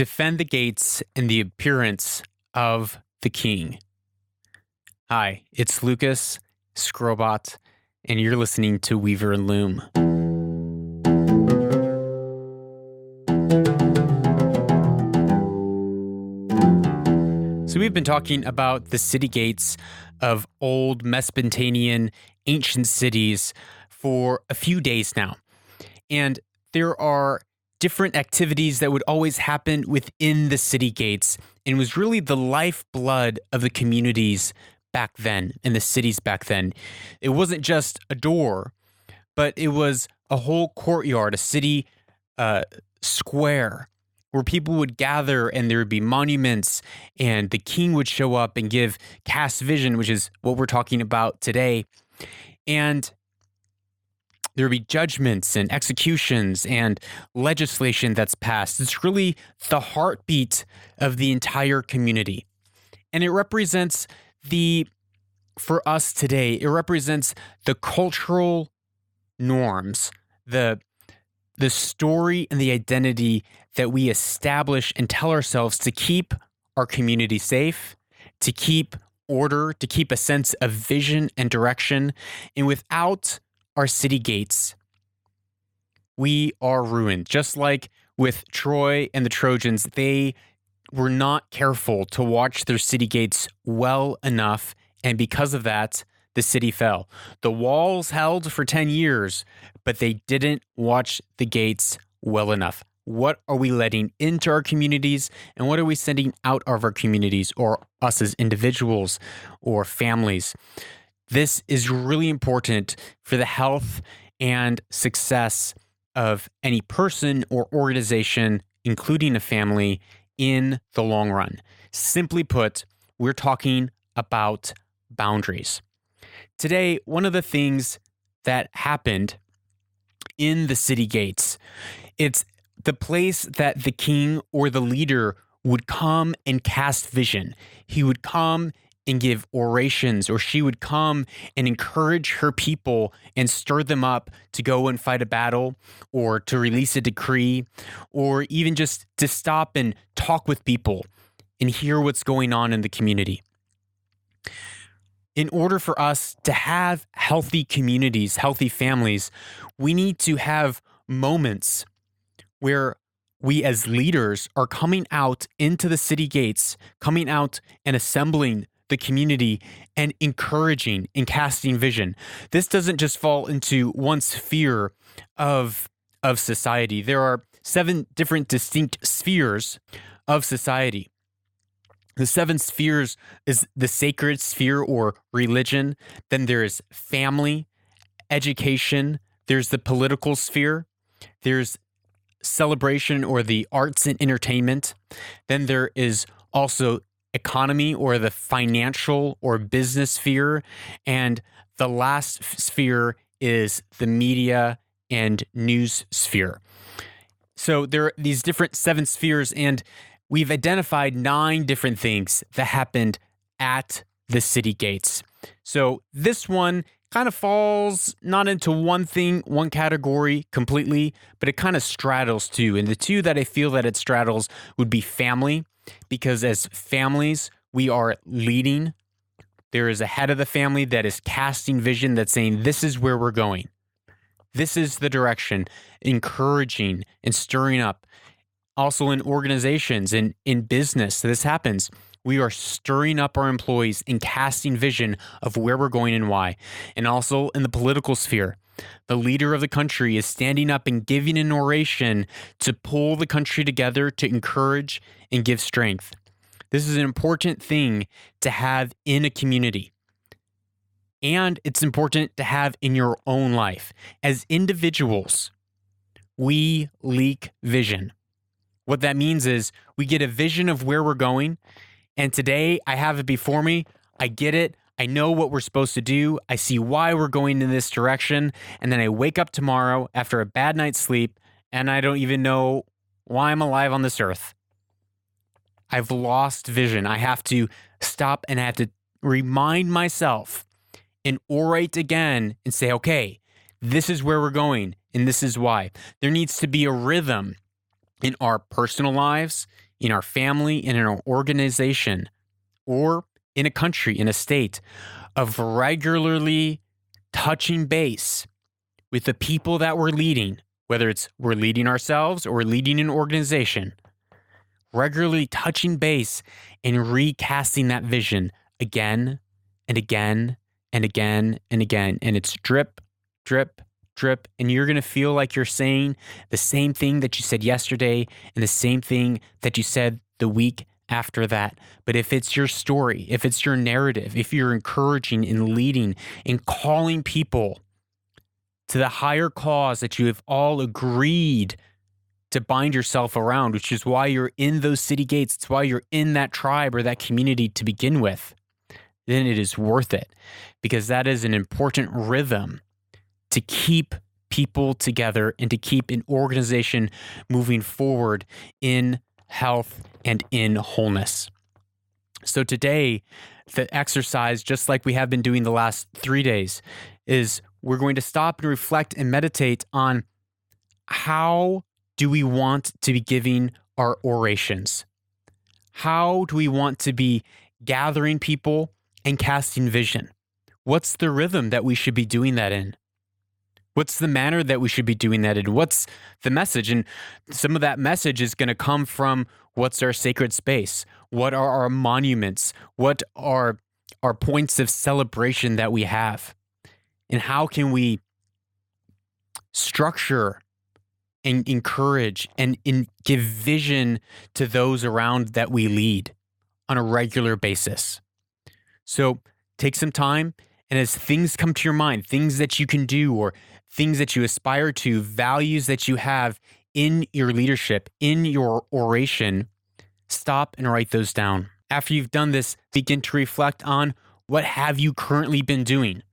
Defend the gates and the appearance of the king. Hi, it's Lucas, Scrobot, and you're listening to Weaver and Loom. So we've been talking about the city gates of old Mesopotamian ancient cities for a few days now. And there are different activities that would always happen within the city gates, and was really the lifeblood of the communities back then and the cities back then. It wasn't just a door, but it was a whole courtyard, a city square where people would gather and there would be monuments and the king would show up and give cast vision, which is what we're talking about today. And there would be judgments and executions and legislation that's passed. It's really the heartbeat of the entire community. And it represents for us today, it represents the cultural norms, the story and the identity that we establish and tell ourselves to keep our community safe, to keep order, to keep a sense of vision and direction. And without our city gates, we are ruined. Just like with Troy and the Trojans, they were not careful to watch their city gates well enough, and because of that, the city fell. The walls held for 10 years, but they didn't watch the gates well enough. What are we letting into our communities, and what are we sending out of our communities, or us as individuals or families? This is really important for the health and success of any person or organization, including a family, in the long run. Simply put, we're talking about boundaries. Today, one of the things that happened in the city gates, it's the place that the king or the leader would come and cast vision. He would come and give orations, or she would come and encourage her people and stir them up to go and fight a battle, or to release a decree, or even just to stop and talk with people and hear what's going on in the community. In order for us to have healthy communities, healthy families, we need to have moments where we as leaders are coming out into the city gates, coming out and assembling the community and encouraging and casting vision. This doesn't just fall into one sphere of society. There are 7 different distinct spheres of society. The 7 spheres is the sacred sphere or religion. Then there is family, education. There's the political sphere. There's celebration or the arts and entertainment. Then there is also economy or the financial or business sphere. And the last sphere is the media and news sphere. So there are these different 7 spheres, and we've identified 9 different things that happened at the city gates. So this one kind of falls not into one category completely, but it kind of straddles 2. And the 2 that I feel that it straddles would be family, because as families, we are leading. There is a head of the family that is casting vision, that's saying, this is where we're going. This is the direction, encouraging and stirring up. Also in organizations and in business, this happens. We are stirring up our employees and casting vision of where we're going and why. And also in the political sphere, the leader of the country is standing up and giving an oration to pull the country together, to encourage and give strength. This is an important thing to have in a community. And it's important to have in your own life. As individuals, we leak vision. What that means is we get a vision of where we're going, and today I have it before me. I get it. I know what we're supposed to do. I see why we're going in this direction, and then I wake up tomorrow after a bad night's sleep, and I don't even know why I'm alive on this earth. I've lost vision. I have to stop and I have to remind myself and orate again and say, okay, this is where we're going, and this is why. There needs to be a rhythm in our personal lives, in our family, in our organization, or in a country, in a state, of regularly touching base with the people that we're leading, whether it's we're leading ourselves or we're leading an organization, regularly touching base and recasting that vision again and again and again and again. And it's drip, drip, drip. And you're going to feel like you're saying the same thing that you said yesterday and the same thing that you said the week after that. But if it's your story, if it's your narrative, if you're encouraging and leading and calling people to the higher cause that you have all agreed to bind yourself around, which is why you're in those city gates, it's why you're in that tribe or that community to begin with, then it is worth it, because that is an important rhythm to keep people together and to keep an organization moving forward in health and in wholeness. So today, the exercise, just like we have been doing the last 3 days, is we're going to stop and reflect and meditate on how do we want to be giving our orations? How do we want to be gathering people and casting vision? What's the rhythm that we should be doing that in? What's the manner that we should be doing that in? What's the message? And some of that message is going to come from what's our sacred space? What are our monuments? What are our points of celebration that we have? And how can we structure and encourage and give vision to those around that we lead on a regular basis? So take some time, and as things come to your mind, things that you can do or things that you aspire to, values that you have in your leadership, in your oration, stop and write those down. After you've done this, begin to reflect on what have you currently been doing?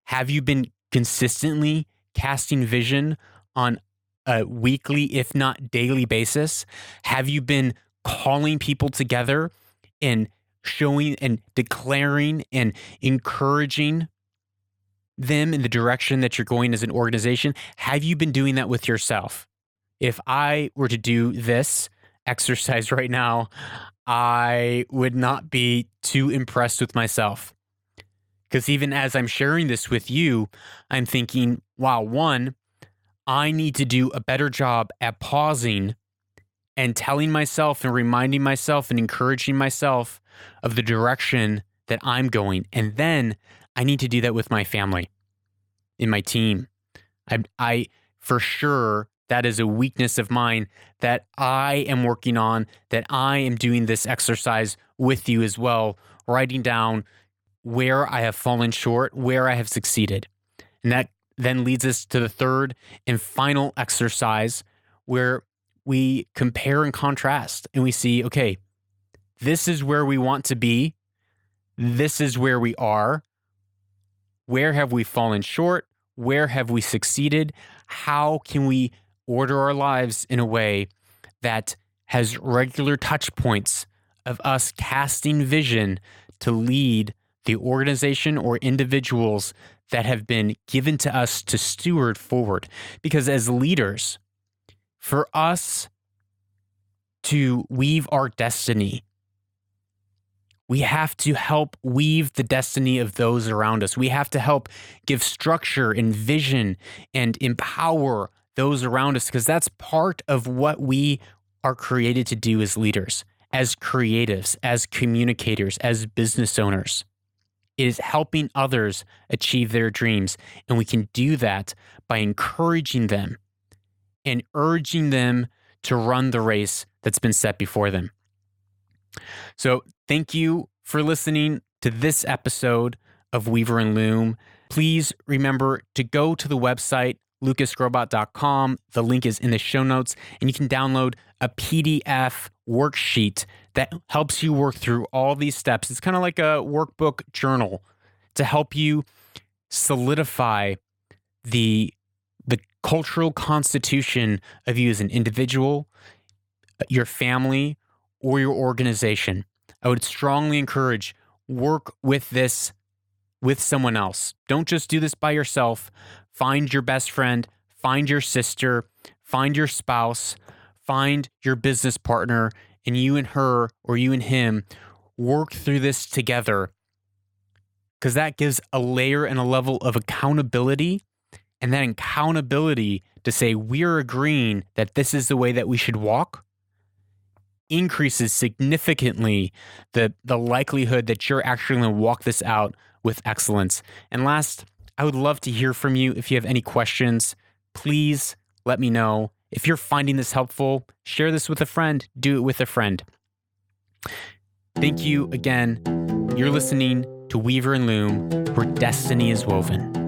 Have you been consistently casting vision on a weekly, if not daily basis? Have you been calling people together and showing and declaring and encouraging them in the direction that you're going as an organization? Have you been doing that with yourself? If I were to do this exercise right now, I would not be too impressed with myself. Because even as I'm sharing this with you, I'm thinking, wow, one, I need to do a better job at pausing and telling myself and reminding myself and encouraging myself of the direction that I'm going. And then I need to do that with my family, in my team. I for sure, that is a weakness of mine that I am working on, that I am doing this exercise with you as well, writing down where I have fallen short, where I have succeeded. And that then leads us to the third and final exercise, where we compare and contrast and we see, okay, this is where we want to be. This is where we are. Where have we fallen short? Where have we succeeded? How can we order our lives in a way that has regular touch points of us casting vision to lead the organization or individuals that have been given to us to steward forward? Because as leaders, for us to weave our destiny, we have to help weave the destiny of those around us. We have to help give structure and vision and empower those around us, because that's part of what we are created to do as leaders, as creatives, as communicators, as business owners. It is helping others achieve their dreams. And we can do that by encouraging them and urging them to run the race that's been set before them. So thank you for listening to this episode of Weaver and Loom. Please remember to go to the website, lucasgrobot.com. The link is in the show notes, and you can download a PDF worksheet that helps you work through all these steps. It's kind of like a workbook journal to help you solidify the cultural constitution of you as an individual, your family, or your organization. I would strongly encourage, work with this with someone else. Don't just do this by yourself. Find your best friend, find your sister, find your spouse, find your business partner and you and her or you and him work through this together, because that gives a layer and a level of accountability. And that accountability to say we're agreeing that this is the way that we should walk increases significantly the likelihood that you're actually going to walk this out with excellence. And last, I would love to hear from you. If you have any questions, please let me know. If you're finding this helpful, share this with a friend. Do it with a friend. Thank you again. You're listening to Weaver and Loom, where destiny is woven.